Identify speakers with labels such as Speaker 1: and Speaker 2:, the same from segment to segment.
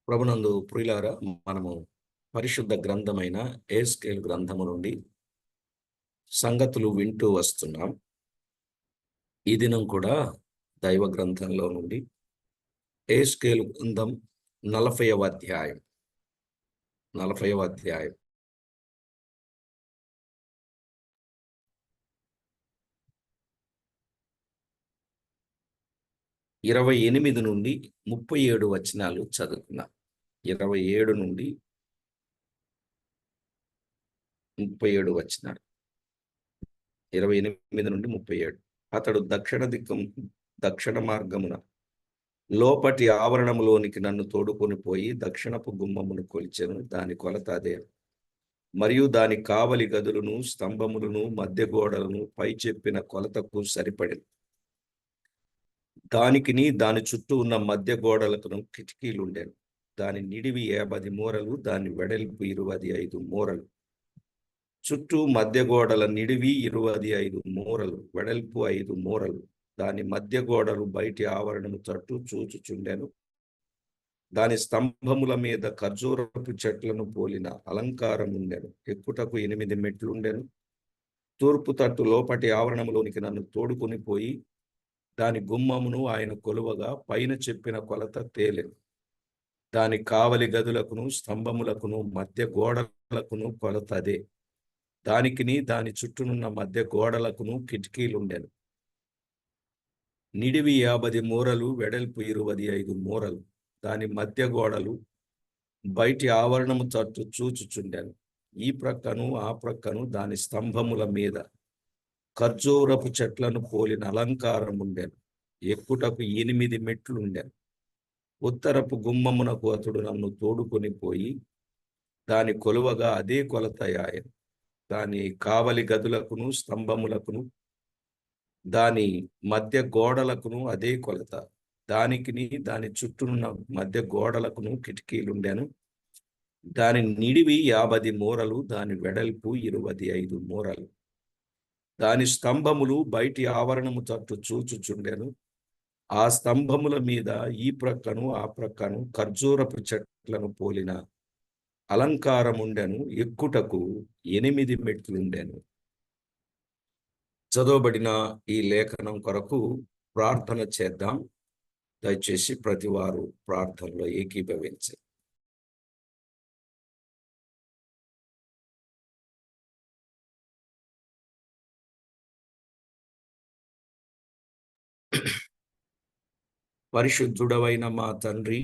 Speaker 1: ప్రభునందు ప్రియులారా, మనము పరిశుద్ధ గ్రంథమైన ఎహెజ్కేలు గ్రంథము నుండి సంగతులు వింటూ వస్తున్నాం. ఈ దినం కూడా దైవ గ్రంథంలో నుండి ఎహెజ్కేలు గ్రంథం 40వ అధ్యాయం 40వ అధ్యాయం 28 నుండి 37 వచనాలు చదువుకున్నాం. 27 నుండి 37 వచనాలు. 28 నుండి 37. అతడు దక్షిణ మార్గమున లోపటి ఆవరణములోనికి నన్ను తోడుకొని పోయి దక్షిణపు గుమ్మమును కొలిచెను. దాని కొలత అదే. మరియు దాని కావలి గదులను, స్తంభములను, మధ్య గోడలను పై చెప్పిన కొలతకు సరిపడింది. దానికిని దాని చుట్టూ ఉన్న మధ్య గోడలకు కిటికీలుండెను. దాని నిడివి 50 మూరలు, దాని వెడల్పు 25 మూరలు. చుట్టూ మధ్య గోడల నిడివి 25 మూరలు, వెడల్పు 5 మూరలు. దాని మధ్య గోడలు బయటి ఆవరణము తట్టు చూచుచుండెను. దాని స్తంభముల మీద ఖర్జూరపు చెట్లను పోలిన అలంకారం ఉండెను. ఎక్కుటకు 8 మెట్లుండెను. తూర్పు తట్టు లోపటి ఆవరణములోనికి నన్ను తోడుకొని పోయి దాని గుమ్మమును ఆయన కొలువగా పైన చెప్పిన కొలత తేలెను. దాని కావలి గదులకును, స్తంభములకును, మధ్య గోడలకును కొలత అదే. దానికిని దాని చుట్టూనున్న మధ్య గోడలకును కిటికీలుండెను. నిడివి 50 మూరలు, వెడల్పు 25 మూరలు. దాని మధ్య గోడలు బయటి ఆవరణము తట్టు చూచుచుండెను. ఈ ప్రక్కను ఆ ప్రక్కను దాని స్తంభముల మీద ఖర్జూరపు చెట్లను పోలిన అలంకారం ఉండెను. ఎక్కుటకు 8 మెట్లుండెను. ఉత్తరపు గుమ్మమునకు అతడు నన్ను తోడుకొని పోయి దాని కొలువగా అదే కొలత ఆయెను. దాని కావలి గదులకును, స్తంభములకును, దాని మధ్య గోడలకును అదే కొలత. దానికిని దాని చుట్టూనున్న మధ్య గోడలకును కిటికీలుండెను. దాని నిడివి 50 మూరలు, దాని వెడల్పు 25 మూరలు. దాని స్తంభములు బయటి ఆవరణము తట్టు చూచుచుండెను. ఆ స్తంభముల మీద ఈ ప్రక్కను ఆ ప్రక్కను ఖర్జూరపు చెట్లను పోలిన అలంకారముండెను. ఎక్కుటకు 8 మెట్లుండెను. చదవబడిన ఈ లేఖనం కొరకు ప్రార్థన చేద్దాం. దయచేసి ప్రతి వారు ప్రార్థనలో ఏకీభవించండి. పరిశుద్ధుడవైన మా తండ్రి,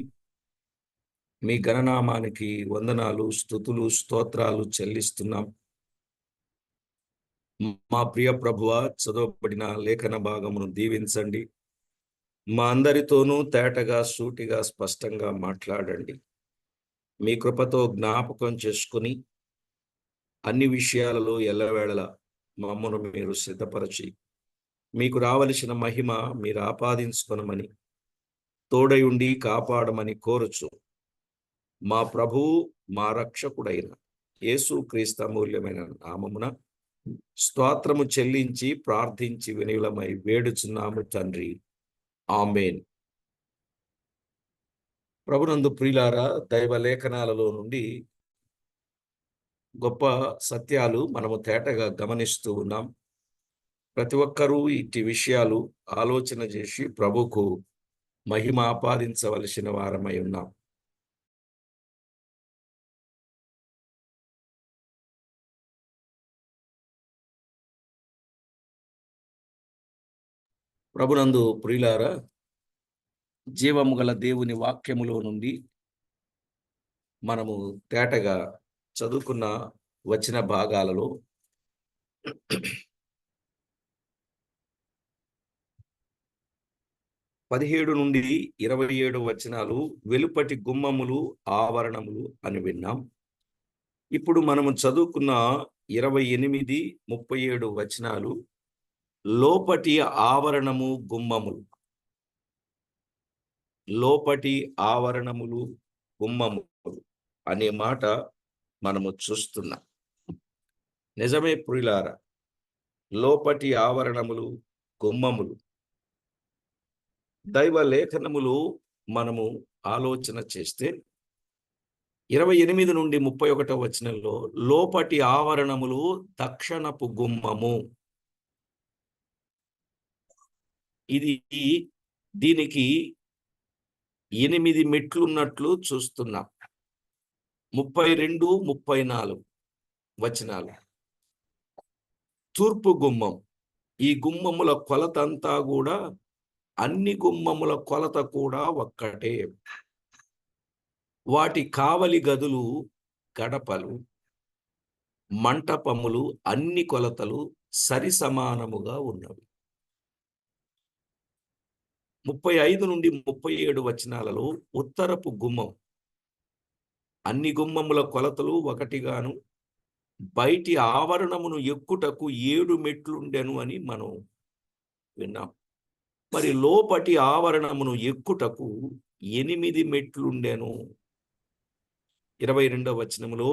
Speaker 1: మీ ఘననామానికి వందనాలు, స్తుతులు, స్తోత్రాలు చెల్లిస్తున్నాం. మా ప్రియ ప్రభువ, చదవబడిన లేఖన భాగమును దీవించండి. మా అందరితోనూ తేటగా, సూటిగా, స్పష్టంగా మాట్లాడండి. మీ కృపతో జ్ఞాపకం చేసుకుని అన్ని విషయాలలో ఎల్లవేళలా మమ్మను మీరు సిద్ధపరచి మీకు రావలసిన మహిమ మీరు ఆపాదించుకొనమని, తోడై ఉండి కాపాడమని కోరుచు మా ప్రభువు, మా రక్షకుడైన యేసు క్రీస్తు అమూల్యమైన నామమున స్తోత్రము చెల్లించి ప్రార్థించి వినయులమై వేడుచున్నాము తండ్రి. ఆమేన్. ప్రభునందు ప్రియులారా, దైవ లేఖనాలలో నుండి గొప్ప సత్యాలు మనము తేటగా గమనిస్తూ ఉన్నాం. ప్రతి ఒక్కరూ ఇట్టి విషయాలు ఆలోచన చేసి ప్రభుకు మహిమ ఆపాదించవలసిన వారమై ఉన్నాం. ప్రభునందు ప్రియులారా, జీవము గల దేవుని వాక్యములో నుండి మనము తేటగా చదువుకున్న వచన భాగాలలో 17 నుండి 27 వచనాలు వెలుపటి గుమ్మములు, ఆవరణములు అని విన్నాం. ఇప్పుడు మనము చదువుకున్న 28, 37 వచనాలు లోపటి ఆవరణము, గుమ్మములు. లోపటి ఆవరణములు, గుమ్మములు అనే మాట మనము చూస్తున్నాం. నిజమే ప్రియులారా, లోపటి ఆవరణములు, గుమ్మములు. దైవ లేఖనములు మనము ఆలోచన చేస్తే 28 నుండి 31 వచనంలో లోపటి ఆవరణములు దక్షిణపు గుమ్మము. ఇది దీనికి 8 మెట్లున్నట్లు చూస్తున్నాం. 32, 34 వచనాలు. తూర్పు గుమ్మం. ఈ గుమ్మముల కొలతంతా కూడా అన్ని గుమ్మముల కొలత కూడా ఒక్కటే. వాటి కావలి గదులు, గడపలు, మంటపములు అన్ని కొలతలు సరి సమానముగా ఉన్నవి. 35 నుండి 37 వచనాలలో ఉత్తరపు గుమ్మం. అన్ని గుమ్మముల కొలతలు ఒకటిగాను, బయటి ఆవరణమును ఎక్కుటకు 7 మెట్లుండెను అని మనం విన్నాం. మరి లోపటి ఆవరణమును ఎక్కుటకు 8 మెట్లుండెను. 22వ వచనములో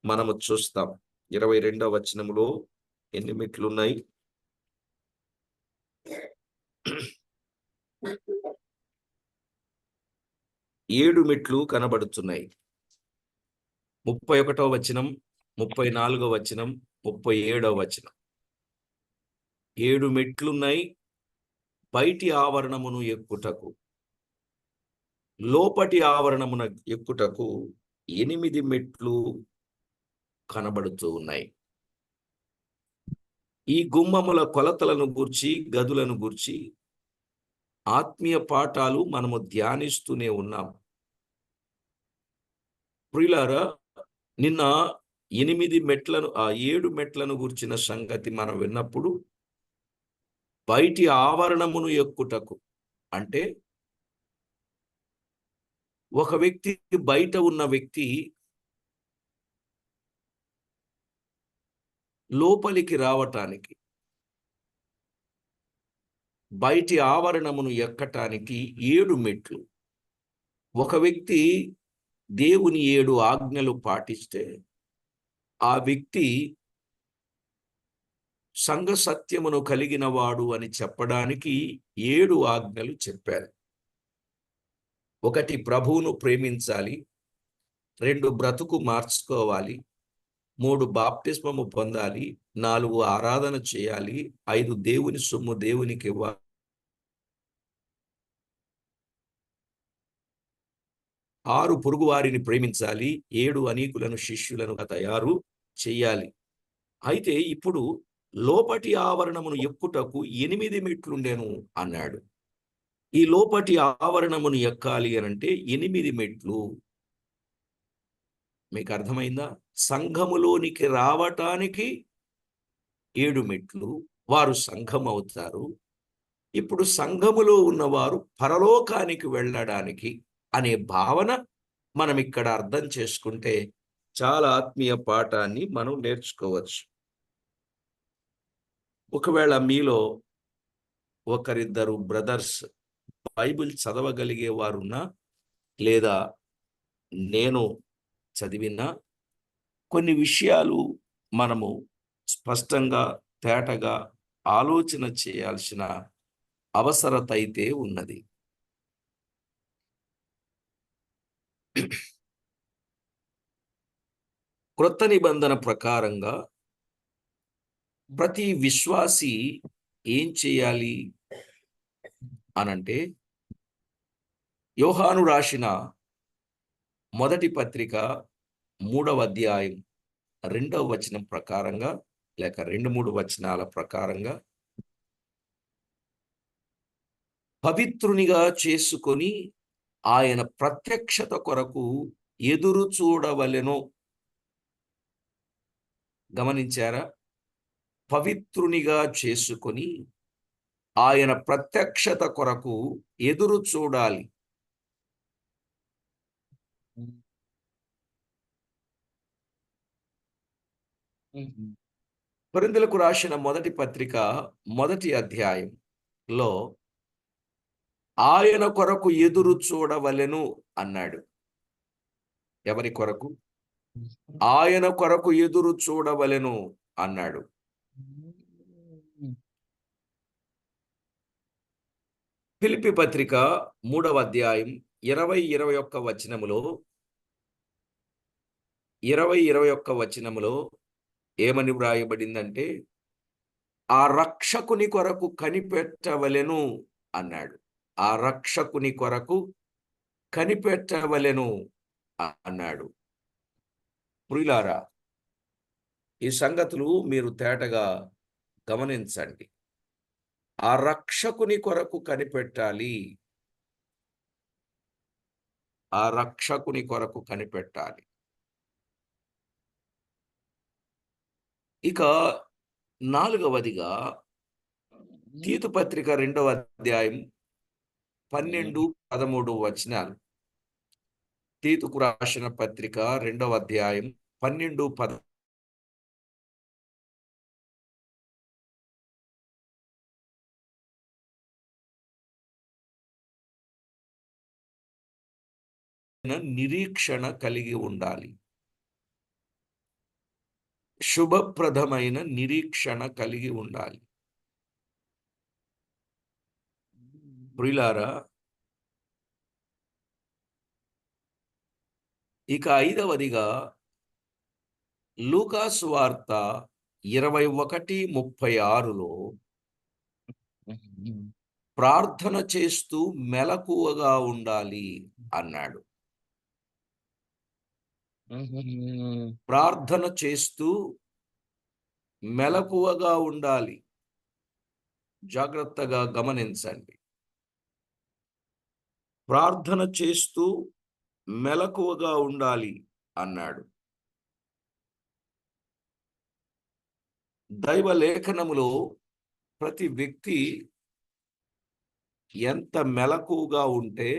Speaker 1: మనము చూస్తాం. 22వ వచనములో ఎన్ని మెట్లున్నాయి? 7 మెట్లు కనబడుతున్నాయి. 31వ వచనం, 34వ వచనం, 37వ వచనం. 7 మెట్లున్నాయి బయటి ఆవరణమును ఎక్కుటకు. లోపటి ఆవరణమున ఎక్కుటకు 8 మెట్లు కనబడుతూ ఉన్నాయి. ఈ గుమ్మముల కొలతలను గూర్చి, గదులను గూర్చి ఆత్మీయ పాఠాలు మనము ధ్యానిస్తూనే ఉన్నాం. ప్రియులారా, నిన్న 8 మెట్లను, 7 మెట్లను గూర్చిన సంగతి మనం విన్నప్పుడు బయటి ఆవరణమును ఎక్కుటకు అంటే ఒక వ్యక్తి, బయట ఉన్న వ్యక్తి లోపలికి రావటానికి, బయటి ఆవరణమును ఎక్కటానికి 7 మెట్లు. ఒక వ్యక్తి దేవుని 7 ఆజ్ఞలు పాటిస్తే ఆ వ్యక్తి సంఘ సత్యమును కలిగిన వాడు అని చెప్పడానికి 7 ఆజ్ఞలు చెప్పారు. 1 ప్రభువును ప్రేమించాలి, 2 బ్రతుకు మార్చుకోవాలి, 3 బాప్తిస్మము పొందాలి, 4 ఆరాధన చేయాలి, 5 దేవుని సొమ్ము దేవునికి ఇవ్వాలి, 6 పొరుగువారిని ప్రేమించాలి, 7 అనేకులను శిష్యులను తయారు చేయాలి. అయితే ఇప్పుడు లోపటి ఆవరణమును ఎక్కుటకు 8 మెట్లుండెను అన్నాడు. ఈ లోపటి ఆవరణమును ఎక్కాలి అనంటే 8 మెట్లు. మీకు అర్థమైందా? సంఘములోనికి రావటానికి 7 మెట్లు, వారు సంఘం అవుతారు. ఇప్పుడు సంఘములో ఉన్నవారు పరలోకానికి వెళ్ళడానికి అనే భావన మనం ఇక్కడ అర్థం చేసుకుంటే చాలా ఆత్మీయ పాఠాన్ని మనం నేర్చుకోవచ్చు. ఒకవేళ మీలో ఒకరిద్దరు బ్రదర్స్ బైబిల్ చదవగలిగే వారున్నా, లేదా నేను చదివినా, కొన్ని విషయాలు మనము స్పష్టంగా, తేటగా ఆలోచన చేయాల్సిన అవసరత అయితే ఉన్నది. క్రొత్త నిబంధన ప్రకారంగా ప్రతి విశ్వాసి ఏం చేయాలి అనంటే, యోహాను రాసిన మొదటి పత్రిక 3వ అధ్యాయం 2వ వచనం ప్రకారంగా, లేక 2-3 వచనాల ప్రకారంగా, పవిత్రునిగా చేసుకొని ఆయన ప్రత్యక్షత కొరకు ఎదురు చూడవలెను. గమనించారా? పవిత్రునిగా చేసుకొని ఆయన ప్రత్యక్షత కొరకు ఎదురు చూడాలి. కొరింథీయులకు రాసిన మొదటి పత్రిక 1వ అధ్యాయంలో ఆయన కొరకు ఎదురు చూడవలెను అన్నాడు. ఎవరి కొరకు? ఆయన కొరకు ఎదురు చూడవలెను అన్నాడు. ఫిలిప్పీ పత్రిక 3వ అధ్యాయం 20-21 వచనములో 20-21 వచనములో ఏమని వ్రాయబడిందంటే, ఆ రక్షకుని కొరకు కనిపెట్టవలెను అన్నాడు. ఆ రక్షకుని కొరకు కనిపెట్టవలెను అన్నాడు. ప్రియులారా, ఈ సంగతులు మీరు తేటగా గమనించండి. ఆ రక్షకుని కొరకు కనిపెట్టాలి. ఆ రక్షకుని కొరకు కనిపెట్టాలి. ఇక నాలుగవదిగా తీతు పత్రిక 2వ అధ్యాయం 12, 13 వచనాలు. తీతుకు రాసిన పత్రిక 2వ అధ్యాయం 12, 13 నిరీక్షణ కలిగి ఉండాలి. శుభప్రదమైన నిరీక్షణ కలిగి ఉండాలి. ప్రియులారా, ఇక 5వదిగా లూకా సువార్త 21:36లో ప్రార్థన చేస్తూ మెలకువగా ఉండాలి అన్నాడు. ప్రార్థన చేస్తూ మెలకువగా ఉండాలి. జాగ్రత్తగా గమనించండి. ప్రార్థన చేస్తూ మెలకువగా ఉండాలి అన్నాడు. దైవ లేఖనములో ప్రతి వ్యక్తి ఎంత మెలకువగా ఉంటే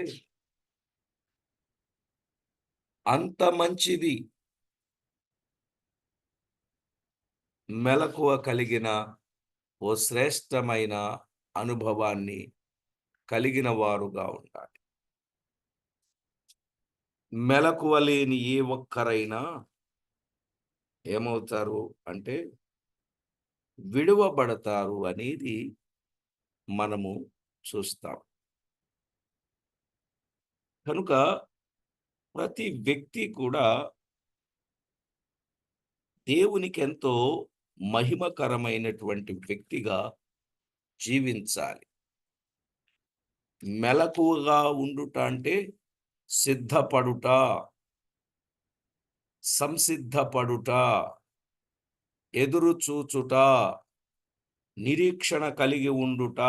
Speaker 1: అంత మంచిది. మెలకువ కలిగిన ఓ శ్రేష్టమైన అనుభవాన్ని కలిగిన వారుగా ఉండాలి. మెలకువ లేని ఏ ఒక్కరైనా ఏమవుతారు అంటే విడువబడతారు అనేది మనము చూస్తాం. కనుక ప్రతి వ్యక్తి కూడా దేవునికి ఎంతో మహిమకరమైనటువంటి వ్యక్తిగా జీవించాలి. మెలకువగా ఉండుట అంటే సిద్ధపడుట, సంసిద్ధపడుట, ఎదురు చూచుట, నిరీక్షణ కలిగి ఉండుట,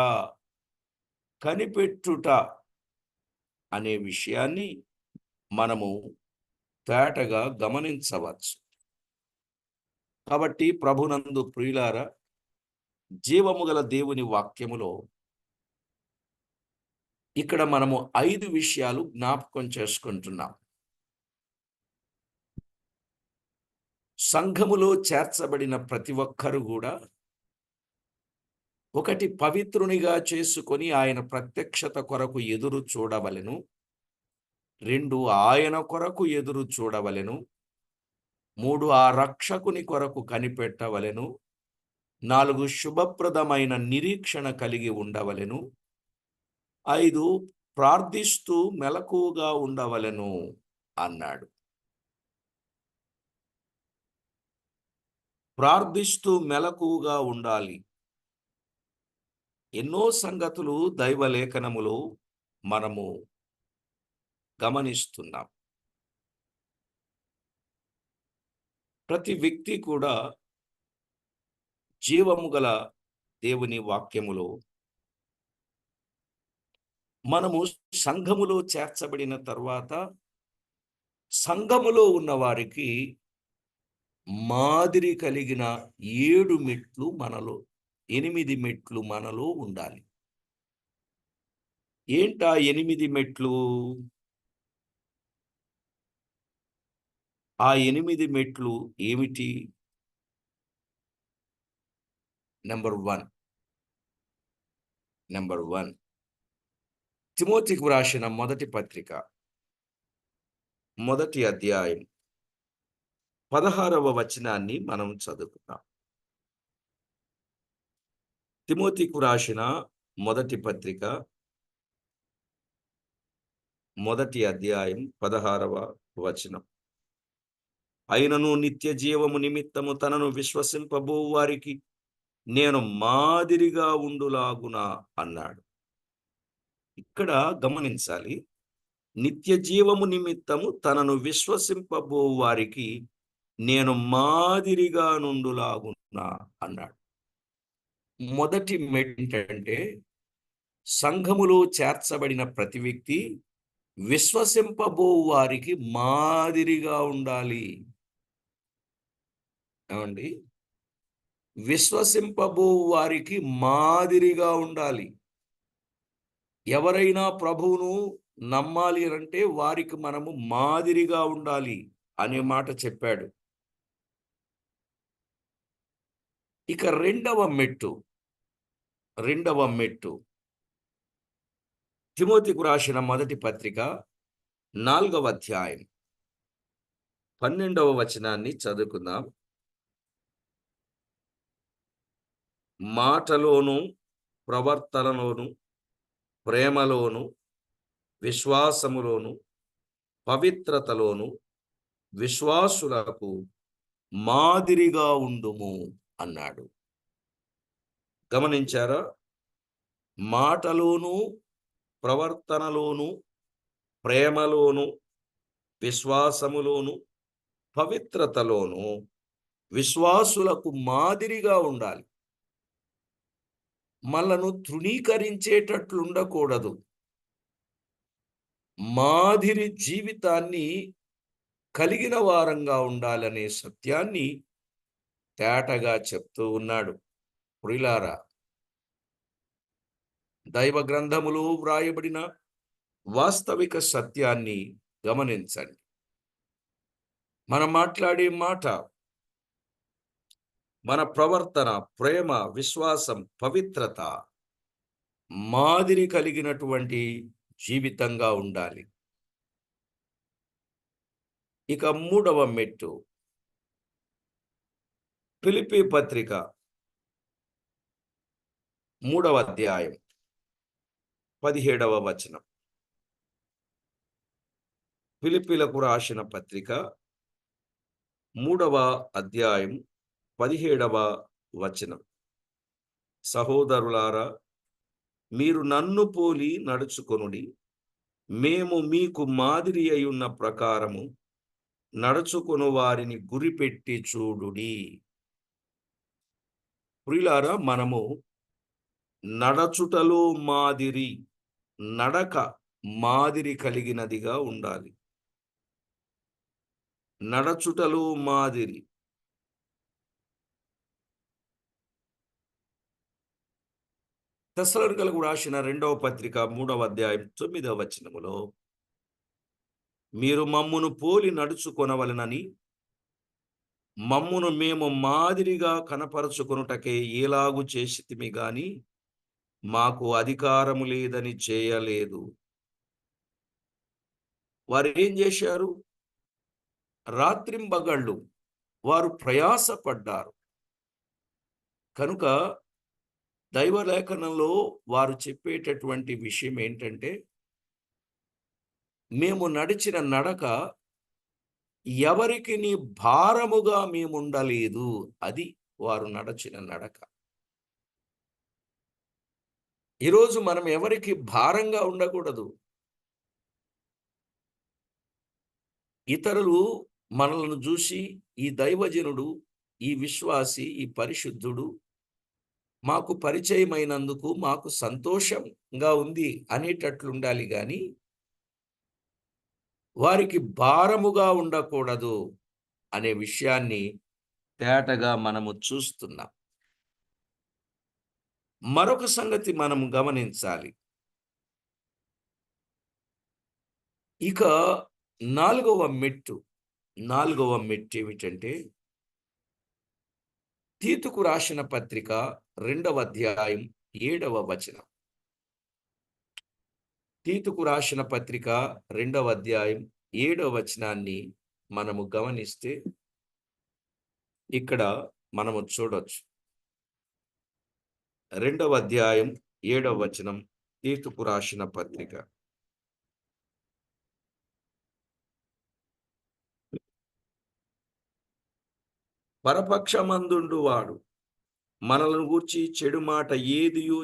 Speaker 1: కనిపెట్టుట అనే విషయాన్ని మనము తేటగా గమనించవచ్చు. కాబట్టి ప్రభునందు ప్రియులారా, జీవము గల దేవుని వాక్యములో ఇక్కడ మనము 5 విషయాలు జ్ఞాపకం చేసుకుంటున్నాం. సంఘములో చేర్చబడిన ప్రతి ఒక్కరు కూడా ఒకటి పవిత్రునిగా చేసుకొని ఆయన ప్రత్యక్షత కొరకు ఎదురు చూడవలెను. 2 ఆయన కొరకు ఎదురు చూడవలెను. 3 ఆ రక్షకుని కొరకు కనిపెట్టవలెను. 4 శుభప్రదమైన నిరీక్షణ కలిగి ఉండవలెను. 5 ప్రార్థిస్తూ మెలకువగా ఉండవలెను అన్నాడు. ప్రార్థిస్తూ మెలకువగా ఉండాలి. ఎన్నో సంగతులు దైవ లేఖనములో మనము గమనిస్తున్నాం. ప్రతి వ్యక్తి కూడా జీవము గల దేవుని వాక్యములో మనము సంఘములో చేర్చబడిన తర్వాత సంఘములో ఉన్న వారికి మాదిరి కలిగిన 7 మెట్లు మనలో 8 మెట్లు మనలో ఉండాలి. ఏంటా 8 మెట్లు? ఆ 8 మెట్లు ఏమిటి? నెంబర్ 1 తిమోతికి వ్రాసిన మొదటి పత్రిక 1వ అధ్యాయం 16వ వచనాన్ని మనం చదువుకుందాం. తిమోతికి వ్రాసిన మొదటి పత్రిక 1వ అధ్యాయం 16వ వచనం. అయినను నిత్య జీవము నిమిత్తము తనను విశ్వసింపబో వారికి నేను మాదిరిగా ఉండులాగున అన్నాడు. ఇక్కడ గమనించాలి, నిత్య జీవము నిమిత్తము తనను విశ్వసింపబో వారికి నేను మాదిరిగా నుండులాగున అన్నాడు. మొదటి ఏంటంటే, సంఘములో చేర్చబడిన ప్రతి వ్యక్తి విశ్వసింపబో వారికి మాదిరిగా ఉండాలి. ఏమండి? విశ్వసింపబో వారికి మాదిరిగా ఉండాలి. ఎవరైనా ప్రభువును నమ్మాలి అంటే వారికి మనము మాదిరిగా ఉండాలి అనే మాట చెప్పాడు. ఇక రెండవ మెట్టు తిమోతికు రాసిన మొదటి పత్రిక 4వ అధ్యాయం 12వ వచనాన్ని చదువుకుందాం. మాటలోను, ప్రవర్తనలోను, ప్రేమలోను, విశ్వాసములోను, పవిత్రతలోను విశ్వాసులకు మాదిరిగా ఉండుము అన్నాడు. గమనించారా? మాటలోను, ప్రవర్తనలోను, ప్రేమలోను, విశ్వాసములోను, పవిత్రతలోను విశ్వాసులకు మాదిరిగా ఉండాలి. మనలను తృణీకరించేటట్లుండకూడదు. మాదిరి జీవితాన్ని కలిగిన వారంగా ఉండాలనే సత్యాన్ని తేటగా చెప్తూ ఉన్నాడు. ప్రియులారా, దైవ గ్రంథములో వ్రాయబడిన వాస్తవిక సత్యాన్ని గమనించండి. మనం మాట్లాడే మాట, మన ప్రవర్తన, ప్రేమ, విశ్వాసం, పవిత్రత మాదిరి కలిగినటువంటి జీవితంగా ఉండాలి. ఇక మూడవ మెట్టు, ఫిలిప్పీ పత్రిక 3వ అధ్యాయం 17వ వచనం. ఫిలిప్పీలకు రాసిన పత్రిక 3వ అధ్యాయం 17వ వచనం. సహోదరులారా, మీరు నన్ను పోలి నడుచుకొనుడి, మేము మీకు మాదిరి అయ్యున్న ప్రకారము నడుచుకొను వారిని గురిపెట్టి చూడుడి. ప్రియులారా, మనము నడచుటలో మాదిరి, నడక మాదిరి కలిగినదిగా ఉండాలి. నడచుటలో మాదిరి. తెస్సలోనికలకు రాసిన 2వ పత్రిక 3వ అధ్యాయం 9వ వచనములో, మీరు మమ్మును పోలి నడుచుకొనవలెనని మమ్మును మేము మాదిరిగా కనపరచుకొనుటకే ఏలాగు చేసితిమి గాని మాకు అధికారము లేదని చేయలేదు. వారు ఏం చేశారు? రాత్రింబగళ్ళు వారు ప్రయాసపడ్డారు. కనుక దైవలేఖనంలో వారు చెప్పేటటువంటి విషయం ఏంటంటే, మేము నడిచిన నడక ఎవరికి నీ భారముగా మేముండలేదు. అది వారు నడచిన నడక. ఈరోజు మనం ఎవరికి భారంగా ఉండకూడదు. ఇతరులు మనలను చూసి, ఈ దైవజనుడు, ఈ విశ్వాసి, ఈ పరిశుద్ధుడు మాకు పరిచయమైనందుకు మాకు సంతోషంగా ఉంది అనేటట్లుండాలి గాని వారికి భారముగా ఉండకూడదు అనే విషయాన్ని తేటగా మనము చూస్తున్నాం. మరొక సంగతి మనం గమనించాలి. ఇక నాలుగవ మెట్టు ఏమిటంటే, తీతుకు రాసిన పత్రిక 2వ అధ్యాయం 7వ వచనం. తీతుకు రాసిన పత్రిక 2వ అధ్యాయం 7వ వచనాన్ని మనము గమనిస్తే ఇక్కడ మనము చూడొచ్చు. 2వ అధ్యాయం 7వ వచనం, తీతుకు రాసిన పత్రిక. పరపక్షమందుండు వాడు మనలను గూర్చి చెడు మాట ఏదియు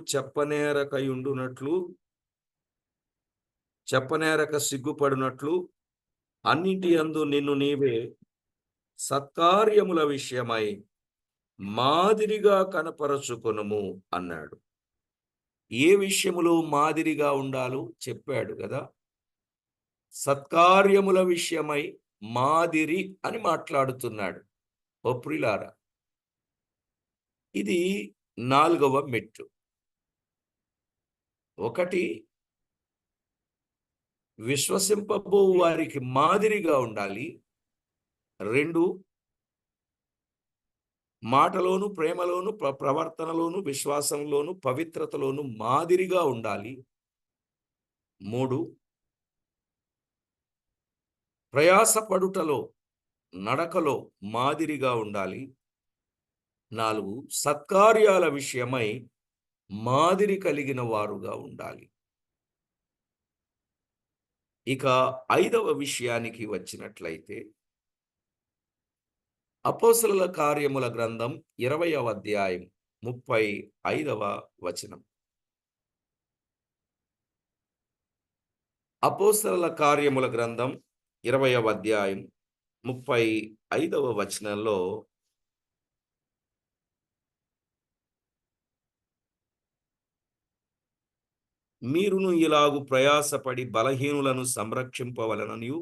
Speaker 1: చెప్పనేరక సిగ్గుపడినట్లు అన్నింటి యందు నిన్ను నీవే సత్కార్యముల విషయమై మాదిరిగా కనపరచుకొనుము అన్నాడు. ఏ విషయములో మాదిరిగా ఉండాలో చెప్పాడు కదా. సత్కార్యముల విషయమై మాదిరి అని మాట్లాడుతున్నాడు. ఓ ప్రియులారా, ఇది 4వ మెట్టు. ఒకటి, విశ్వసింపబో వారికి మాదిరిగా ఉండాలి. 2, మాటలోను, ప్రేమలోను, ప్రవర్తనలోను, విశ్వాసంలోను, పవిత్రతలోను మాదిరిగా ఉండాలి. 3, ప్రయాసపడుటలో, నడకలో మాదిరిగా ఉండాలి. 4, సత్కార్యాల విషయమై మాదిరి కలిగిన వారుగా ఉండాలి. ఇక 5వ విషయానికి వచ్చినట్లయితే, అపోస్తలుల కార్యముల గ్రంథం 20వ అధ్యాయం 35వ వచనం. అపోస్తలుల కార్యముల గ్రంథం 20వ అధ్యాయం 35వ వచనంలో, మీరును ఇలాగు ప్రయాసపడి బలహీనులను సంరక్షింపవలననియు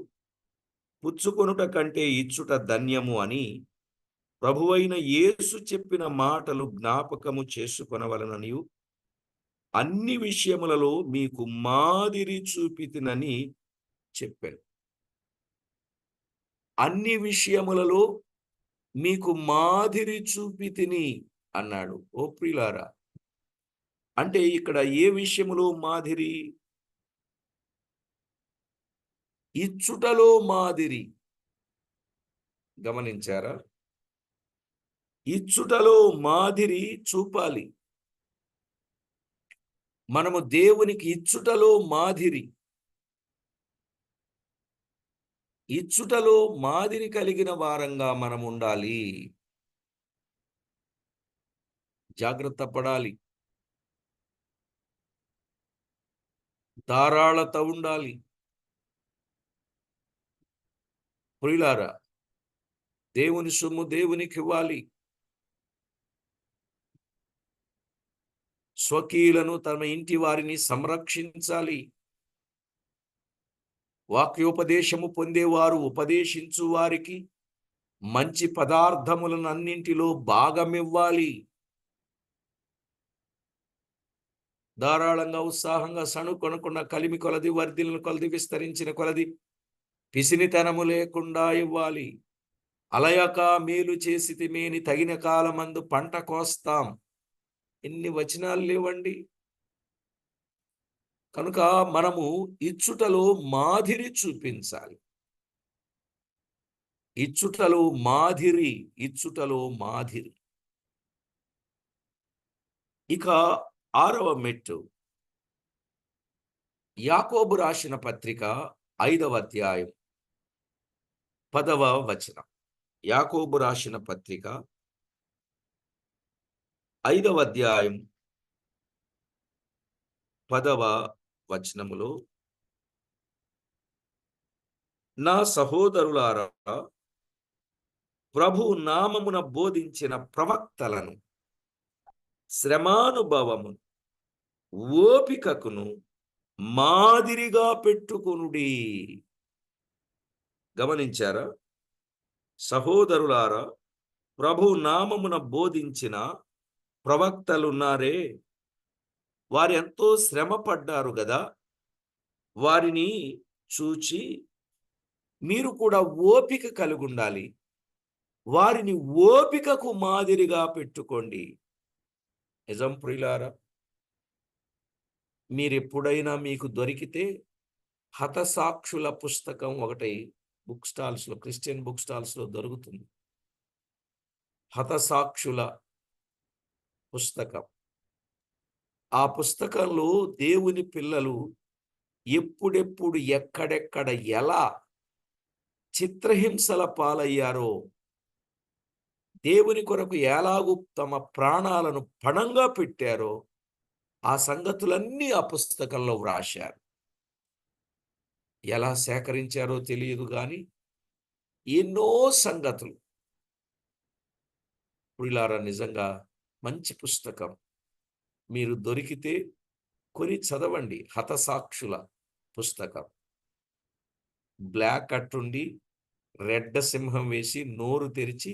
Speaker 1: పుచ్చుకొనుట కంటే ఇచ్చుట ధన్యము అని ప్రభువైన యేసు చెప్పిన మాటలు జ్ఞాపకము చేసుకొనవలననియు అన్ని విషయములలో మీకు మాదిరి చూపితినని చెప్పాను. అన్ని విషయములలో మీకు మాదిరి చూపితిని అన్నాడు. ఓ ప్రియులారా, అంటే ఇక్కడ ఏ విషయములో మాదిరి? ఇచ్చుటలో మాదిరి. గమనించారా? ఇచ్చుటలో మాదిరి చూపాలి. మనము దేవునికి ఇచ్చుటలో మాదిరి, ఇచ్చుటలో మాదిరి కలిగిన వారంగా మనం ఉండాలి. జాగ్రత్త పడాలి. ధారాళత ఉండాలి. ప్రియులారా, దేవుని సొమ్ము దేవునికి ఇవ్వాలి. స్వకీయులను, తమ ఇంటి వారిని సంరక్షించాలి. వాక్యోపదేశము పొందేవారు ఉపదేశించు వారికి మంచి పదార్థములను అన్నింటిలో భాగమివ్వాలి. ధారాళంగా, ఉత్సాహంగా, సణుకొనకుండా, కలిమి కొలది, వర్ధిల్లిన కొలది, విస్తరించిన కొలది, పిసినితనము లేకుండా ఇవ్వాలి. అలయక మేలు చేసితిమేని తగిన కాలమందు పంట కోస్తాం. ఎన్ని వచనాలు లేవండి. కనుక మనము ఇచ్చుటలో మాదిరి చూపించాలి. ఇచ్చుటలో మాదిరి, ఇచ్చుటలో మాదిరి. ఇక 6వ మెట్టు, యాకోబు రాసిన పత్రిక 5వ అధ్యాయం 10వ వచనం. యాకోబు రాసిన పత్రిక 5వ అధ్యాయం 10వ వచనములో, నా సహోదరులారా, ప్రభు నామమున బోధించిన ప్రవక్తలను శ్రమానుభవము, ఓపికకును మాదిరిగా పెట్టుకొనుడి. గమనించారా? సహోదరులారా, ప్రభు నామమున బోధించిన ప్రవక్తలున్నారే, వారు ఎంతో శ్రమ పడ్డారు కదా. వారిని చూచి మీరు కూడా ఓపిక కలిగి ఉండాలి. వారిని ఓపికకు మాదిరిగా పెట్టుకోండి. నిజం ప్రియులారా, మీరెప్పుడైనా మీకు దొరికితే హతసాక్షుల పుస్తకం ఒకటి బుక్ స్టాల్స్లో, క్రిస్టియన్ బుక్ స్టాల్స్లో దొరుకుతుంది. హతసాక్షుల పుస్తకం. ఆ పుస్తకంలో దేవుని పిల్లలు ఎప్పుడెప్పుడు, ఎక్కడెక్కడ, ఎలా చిత్రహింసల పాలయ్యారో, దేవుని కొరకు ఎలాగూ తమ ప్రాణాలను పణంగా పెట్టారో ఆ సంగతులన్నీ ఆ పుస్తకంలో వ్రాశారు. ఎలా సేకరించారో తెలియదు కానీ ఎన్నో సంగతులు. ప్రియులారా, నిజంగా మంచి పుస్తకం. మీరు దొరికితే కొని చదవండి. హతసాక్షుల పుస్తకం. బ్లాక్ అట్టుండి రెడ్డ సింహం వేసి నోరు తెరిచి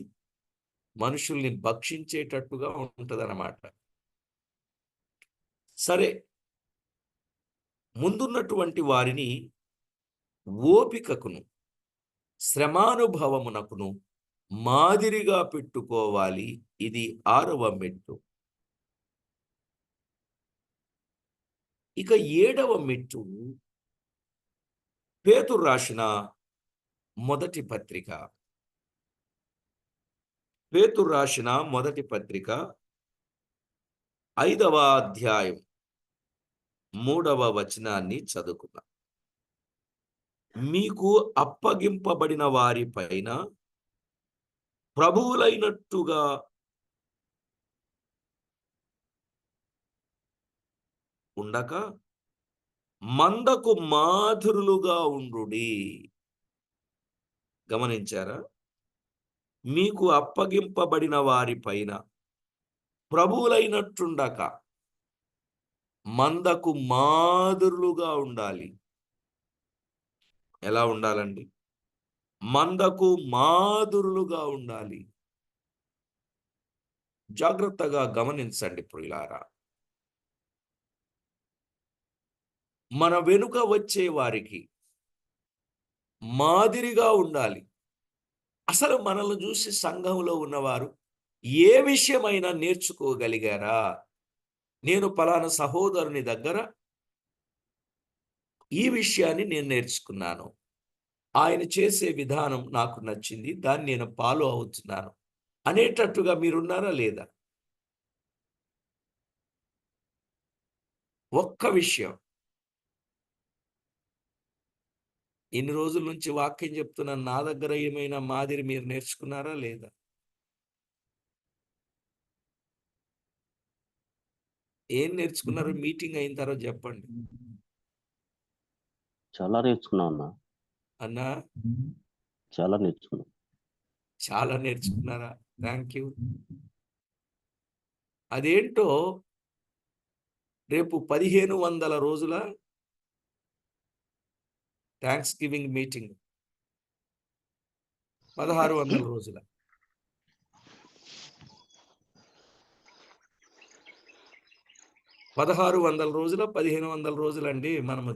Speaker 1: మనుషుల్ని భక్షించేటట్టుగా ఉంటదన్నమాట. సరే, ముందున్నటువంటి వారిని ఓపికకును శ్రమానుభవమునకును మాదిరిగా పెట్టుకోవాలి. ఇది 6వ మెట్టు. ఇక 7వ మెట్టు పేతురు రాసిన మొదటి పత్రిక. పేతురు రాసిన మొదటి పత్రిక 5వ అధ్యాయం 3వ వచనాన్ని చదువుకుందాం. మీకు అప్పగింపబడిన వారి పైన ప్రభువులైనట్టుగా ఉండక మందకు మాధురులుగా ఉండుడి. గమనించారా? మీకు అప్పగింపబడిన వారి పైన ప్రభువులైనట్టుండక మందకు మాధురులుగా ఉండాలి. ఎలా ఉండాలండి? మందకు మాధురులుగా ఉండాలి. జాగ్రత్తగా గమనించండి ప్రియులారా. మన వెనుక వచ్చే వారికి మాదిరిగా ఉండాలి. అసలు మనల్ని చూసి సంఘంలో ఉన్నవారు ఏ విషయమైనా నేర్చుకోగలిగారా? నేను పలానా సహోదరుని దగ్గర ఈ విషయాన్ని నేను నేర్చుకున్నాను, ఆయన చేసే విధానం నాకు నచ్చింది, దాన్ని నేను ఫాలో అవుతున్నాను అనేటట్టుగా మీరున్నారా లేదా? ఒక్క విషయం, ఇన్ని రోజుల నుంచి వాక్యం చెప్తున్నాను, నా దగ్గర ఏమైనా మాదిరి మీరు నేర్చుకున్నారా లేదా? ఏం నేర్చుకున్నారు? మీటింగ్ అయిన తర్వాత చెప్పండి.
Speaker 2: చాలా నేర్చుకున్నా అన్నా.
Speaker 1: అన్నా
Speaker 2: చాలా నేర్చుకున్నా.
Speaker 1: చాలా నేర్చుకున్నారా? Thank you. అదేంటో రేపు 1500 రోజుల థ్యాంక్స్ గివింగ్ మీటింగ్, 1600 రోజుల 1600 రోజుల 1500 రోజులండి. మనము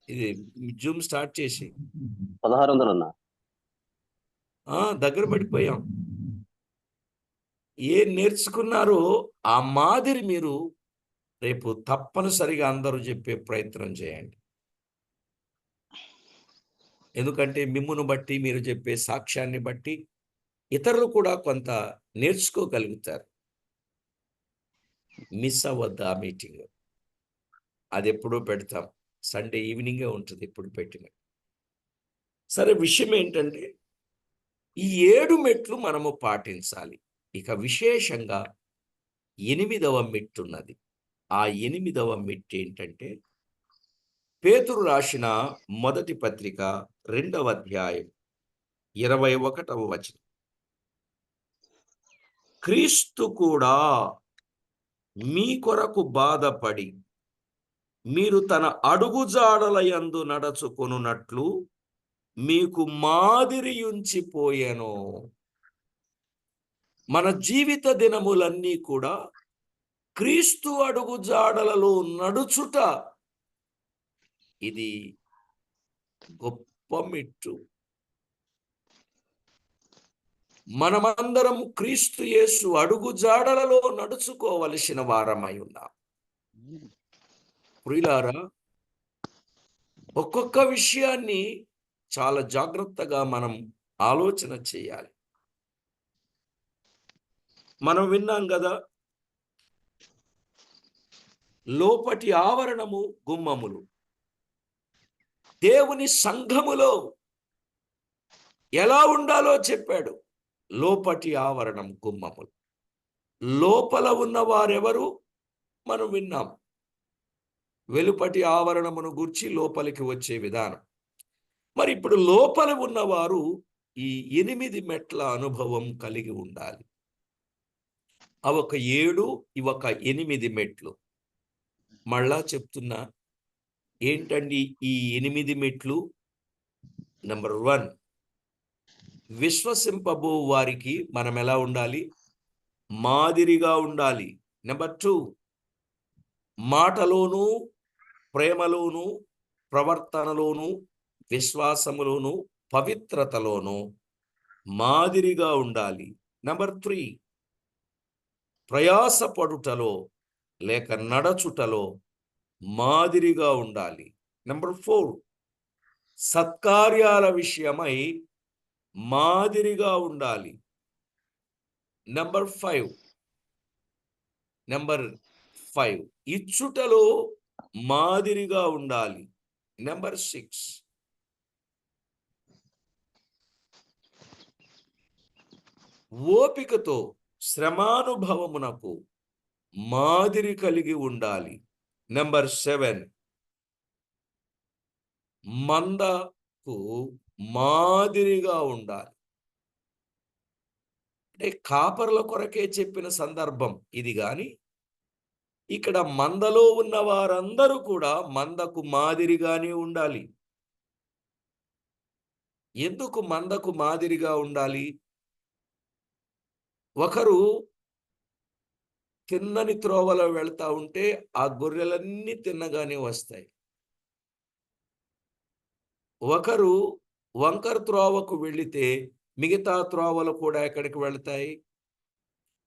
Speaker 1: ఇది జూమ్ స్టార్ట్ చేసి
Speaker 2: 1600 అన్నా.
Speaker 1: దగ్గర పడిపోయాం. ఏం నేర్చుకున్నారో ఆ మాదిరి మీరు రేపు తప్పనిసరిగా అందరూ చెప్పే ప్రయత్నం చేయండి. ఎందుకంటే మిమ్మును బట్టి, మీరు చెప్పే సాక్ష్యాన్ని బట్టి ఇతరులు కూడా కొంత నేర్చుకోగలుగుతారు. మిస్ అవ్వద్దు ఆ మీటింగ్. అది ఎప్పుడూ పెడతాం, సండే ఈవినింగే ఉంటుంది ఇప్పుడు పెట్టిన. సరే, విషయం ఏంటంటే ఈ 7 మెట్లు మనము పాటించాలి. ఇక విశేషంగా 8వ మెట్టు ఉన్నది. ఆ 8వ మెట్టు ఏంటంటే పేతురు రాసిన మొదటి పత్రిక 2వ అధ్యాయం 21వ వచనం. క్రీస్తు కూడా మీ కొరకు బాధపడి మీరు తన అడుగుజాడల యందు నడుచుకొనున్నట్లు మీకు మాదిరియుంచిపోయెను. మన జీవిత దినములన్నీ కూడా క్రీస్తు అడుగుజాడలలో నడుచుట, ఇది గొప్ప మెట్టు. మనమందరం క్రీస్తు యేసు అడుగుజాడలలో నడుచుకోవలసిన వారమై ఉన్నాం. ప్రియులారా, ఒక్కొక్క విషయాన్ని చాలా జాగ్రత్తగా మనం ఆలోచన చేయాలి. మనం విన్నాం కదా, లోపటి ఆవరణము గుమ్మములు. దేవుని సంఘములో ఎలా ఉండాలో చెప్పాడు. లోపటి ఆవరణం గుమ్మములు. లోపల ఉన్న వారెవరు మనం విన్నాం. వెలుపటి ఆవరణమును గూర్చి లోపలికి వచ్చే విధానం. మరి ఇప్పుడు లోపల ఉన్నవారు ఈ 8 మెట్ల అనుభవం కలిగి ఉండాలి. అవి ఒక 7, ఇవి ఒక 8 మెట్లు. మళ్ళా చెప్తున్నా, ఏంటండి ఈ 8 మెట్లు? నెంబర్ 1, విశ్వసింపబో వారికి మనం ఎలా ఉండాలి? మాదిరిగా ఉండాలి. నెంబర్ 2, మాటలోను, ప్రేమలోను, ప్రవర్తనలోను, విశ్వాసములోను, పవిత్రతలోను మాదిరిగా ఉండాలి. నెంబర్ 3, ప్రయాసపడుటలో లేక నడచుటలో మాదిరిగా ఉండాలి. నెంబర్ 4, సత్కార్యాల విషయమై మాదిరిగా ఉండాలి. నెంబర్ 5 ఇచ్చుటలో మాదిరిగా ఉండాలి. నెంబర్ 6, ఓపికతో శ్రమానుభవమునకు మాదిరి కలిగి ఉండాలి. నెంబర్ 7, మందకు మాదిరిగా ఉండాలి. అంటే కాపర్ల కొరకే చెప్పిన సందర్భం ఇది, గాని ఇక్కడ మందలో ఉన్న వారందరూ కూడా మందకు మాదిరిగానే ఉండాలి. ఎందుకు మందకు మాదిరిగా ఉండాలి? ఒకరు తిన్నని త్రోవలో వెళ్తా ఉంటే ఆ గొర్రెలన్నీ తిన్నగానే వస్తాయి. ఒకరు వంకర త్రోవకు వెళితే మిగతా త్రోవలు కూడా ఎక్కడికి వెళ్తాయి?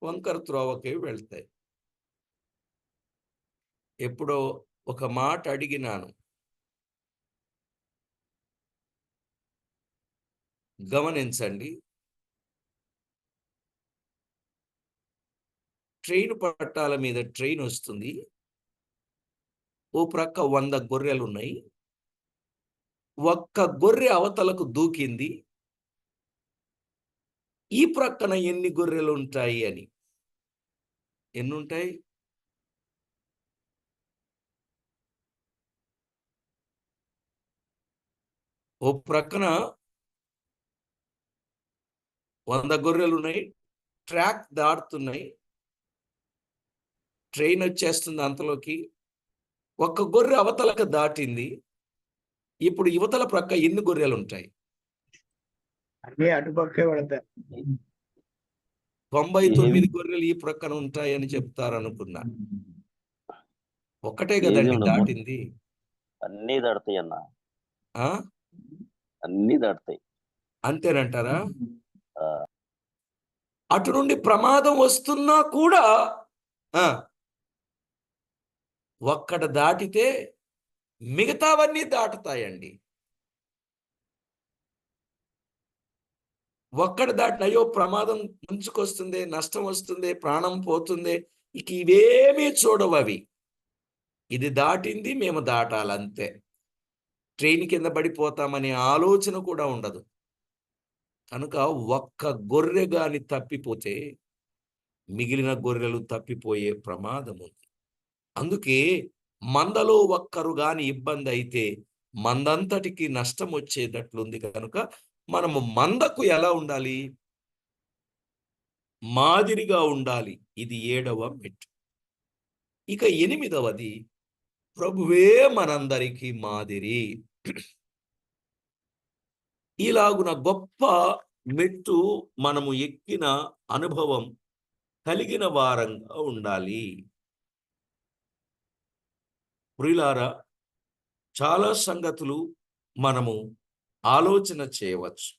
Speaker 1: వంకర త్రోవకే వెళ్తాయి. ఎప్పుడో ఒక మాట అడిగినాను, గమనించండి. ట్రైన్ పట్టాల మీద ట్రైన్ వస్తుంది. ఓ ప్రక్క 100 గొర్రెలు ఉన్నాయి. ఒక్క గొర్రె అవతలకు దూకింది. ఈ ప్రక్కన ఎన్ని గొర్రెలు ఉంటాయి అని. ఎన్నుంటాయి? ఓ ప్రక్కన 100 గొర్రెలు ఉన్నాయి. ట్రాక్ దాటుతున్నాయి. ట్రైన్ వచ్చేస్తుంది అంతలోకి. ఒక్క గొర్రె అవతలకు దాటింది. ఇప్పుడు యువతల ప్రక్క ఎన్ని గొర్రెలు ఉంటాయి?
Speaker 3: అన్నీ అటుపక్కే పడతాయి.
Speaker 1: 99 గొర్రెలు ఈ ప్రక్కన ఉంటాయని చెప్తారనుకున్నా. ఒక్కటే కదండి దాటింది.
Speaker 2: అన్నీ దాడతాయి అన్న,
Speaker 1: ఆ
Speaker 2: అన్నీ దాడతాయి.
Speaker 1: అంతేనంటారా? అటు నుండి ప్రమాదం వస్తున్నా కూడా ఒక్కడ దాటితే మిగతావన్నీ దాటుతాయండి. ఒక్కడ దాటిన అయ్యో ప్రమాదం ముంచుకొస్తుంది, నష్టం వస్తుంది, ప్రాణం పోతుంది, ఇక ఇవేమీ చూడవు అవి. ఇది దాటింది, మేము దాటాలంతే. ట్రైన్ కింద పడిపోతామనే ఆలోచన కూడా ఉండదు. కనుక ఒక్క గొర్రె గాని తప్పిపోతే మిగిలిన గొర్రెలు తప్పిపోయే ప్రమాదం ఉంది. అందుకే మందలో ఒక్కరు గాని ఇబ్బంది అయితే మందంతటికి నష్టం వచ్చేటట్లుంది. కనుక మనము మందకు ఎలా ఉండాలి? మాదిరిగా ఉండాలి. ఇది 7వ మెట్టు. ఇక 8వది, ప్రభువే మనందరికీ మాదిరి. ఇలాగున గొప్ప మెట్టు మనము ఎక్కిన అనుభవం కలిగిన వారంగా ఉండాలి. ప్రియులారా, చాలా సంగతులు మనము ఆలోచన చేయవచ్చు.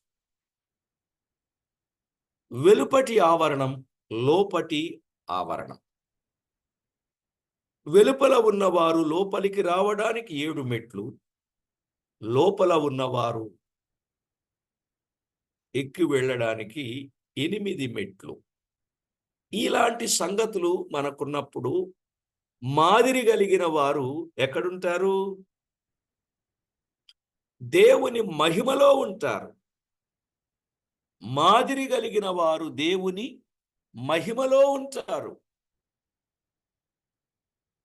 Speaker 1: వెలుపటి ఆవరణం, లోపటి ఆవరణం. వెలుపల ఉన్నవారు లోపలికి రావడానికి 7 మెట్లు, లోపల ఉన్నవారు ఎక్కి వెళ్ళడానికి 8 మెట్లు. ఇలాంటి సంగతులు మనకున్నప్పుడు మాదిరి కలిగిన వారు ఎక్కడుంటారు? దేవుని మహిమలో ఉంటారు. మాదిరి కలిగిన వారు దేవుని మహిమలో ఉంటారు.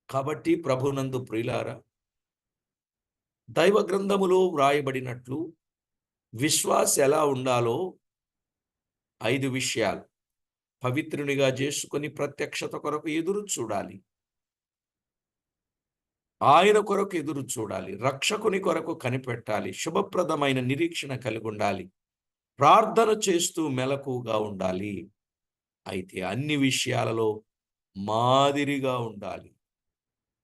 Speaker 1: కాబట్టి ప్రభునందు ప్రియులారా, దైవ గ్రంథములో వ్రాయబడినట్లు విశ్వాస ఎలా ఉండాలో 5 విషయాలు పవిత్రునిగా చేసుకొని ప్రత్యక్షత కొరకు ఎదురు చూడాలి. ఆయన కొరకు ఎదురు చూడాలి. రక్షకుని కొరకు కనిపెట్టాలి. శుభప్రదమైన నిరీక్షణ కలిగి ఉండాలి. ప్రార్థన చేస్తూ మెలకుగా ఉండాలి. అయితే అన్ని విషయాలలో మాదిరిగా ఉండాలి.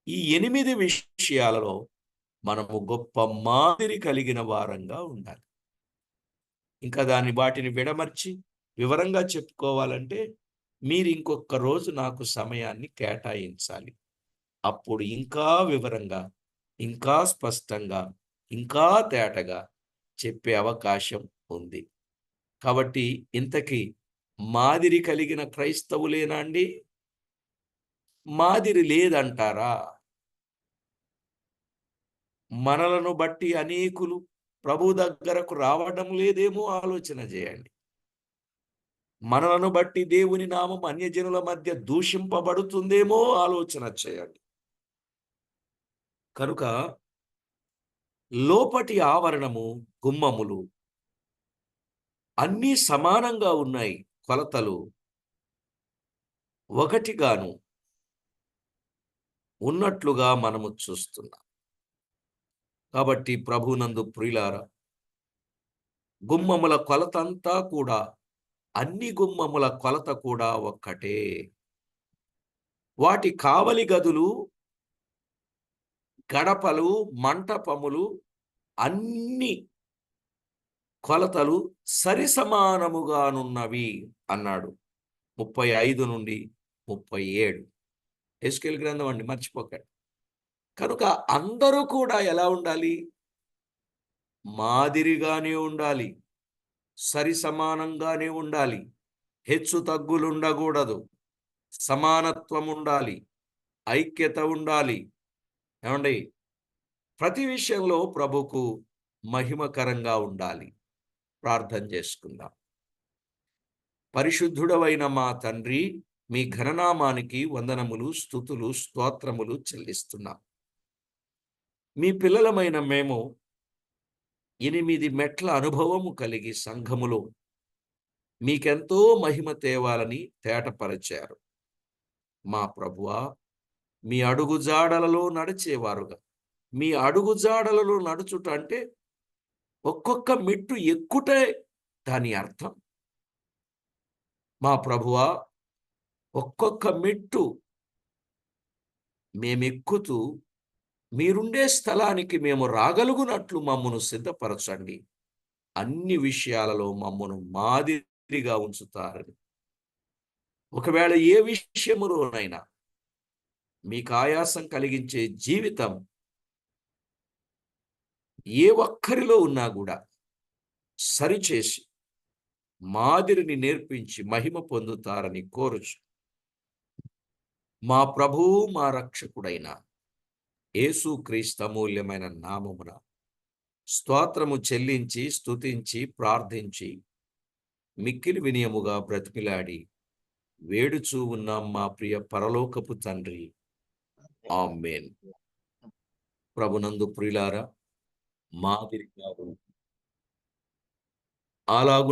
Speaker 1: ఈ 8 విషయాలలో మనము గొప్ప మాదిరి కలిగిన వారంగా ఉండాలి. ఇంకా వాటిని విడమర్చి వివరంగా చెప్పుకోవాలంటే మీరు ఇంకొక రోజు నాకు సమయాన్ని కేటాయించాలి. అప్పుడు ఇంకా వివరంగా, ఇంకా స్పష్టంగా, ఇంకా తేటగా చెప్పే అవకాశం ఉంది. కాబట్టి ఇంతకీ మాదిరి కలిగిన క్రైస్తవులేనా అండి? మాదిరి లేదంటారా? మనలను బట్టి అనేకులు ప్రభు దగ్గరకు రావడం లేదేమో ఆలోచన చేయండి. మనలను బట్టి దేవుని నామం అన్యజనుల మధ్య దూషింపబడుతుందేమో ఆలోచన చేయండి. కనుక లోపటి ఆవరణము, గుమ్మములు అన్నీ సమానంగా ఉన్నాయి. కొలతలు ఒకటిగాను ఉన్నట్లుగా మనము చూస్తున్నాం. కాబట్టి ప్రభునందు ప్రియులారా, గుమ్మముల కొలతంతా కూడా, అన్ని గుమ్మముల కొలత కూడా ఒక్కటే. వాటి కావలి గదులు, గడపలు, మంటపములు అన్ని కొలతలు సరి సమానముగానున్నవి అన్నాడు. 35 నుండి 37 హెస్కేల్ గ్రంథం అండి, మర్చిపోకండి. కనుక అందరూ కూడా ఎలా ఉండాలి? మాదిరిగానే ఉండాలి, సరి సమానంగానే ఉండాలి. హెచ్చు తగ్గులు ఉండకూడదు. సమానత్వం ఉండాలి, ఐక్యత ఉండాలి. ఏమండి? ప్రతి విషయంలో ప్రభుకు మహిమకరంగా ఉండాలి. ప్రార్థన చేసుకుందాం. పరిశుద్ధుడవైన మా తండ్రి, మీ ఘననామానికి వందనములు, స్తుతులు, స్తోత్రములు చెల్లిస్తున్నాం. మీ పిల్లలమైన మేము 8 మెట్ల అనుభవము కలిగి సంఘములో మీకెంతో మహిమ తేవాలని తేటపరచారు. మా ప్రభువా, మీ అడుగుజాడలలో నడిచేవారుగా, మీ అడుగుజాడలలో నడుచుట అంటే ఒక్కొక్క మెట్టు ఎక్కుటే దాని అర్థం. మా ప్రభువా, ఒక్కొక్క మెట్టు మేమెక్కుతూ మీరుండే స్థలానికి మేము రాగలుగునట్లు మమ్మను సిద్ధపరచండి. అన్ని విషయాలలో మమ్మను మాదిరిగా ఉంచుతారని. ఒకవేళ ఏ విషయములోనైనా మీకు ఆయాసం కలిగించే జీవితం ఏ ఒక్కరిలో ఉన్నా కూడా సరిచేసి మాదిరిని నేర్పించి మహిమ పొందుతారని కోరుచు మా ప్రభువు, మా రక్షకుడైన యేసుక్రీస్తు అమూల్యమైన నామమున స్తోత్రము చెల్లించి, స్తుతించి, ప్రార్థించి, మిక్కిలి వినయముగా బ్రతిమిలాడి వేడుచూ ఉన్నాం మా ప్రియ పరలోకపు తండ్రి. ఆమేన్. ప్రభునందు ప్రియులారా, మాదిరిగా అలాగు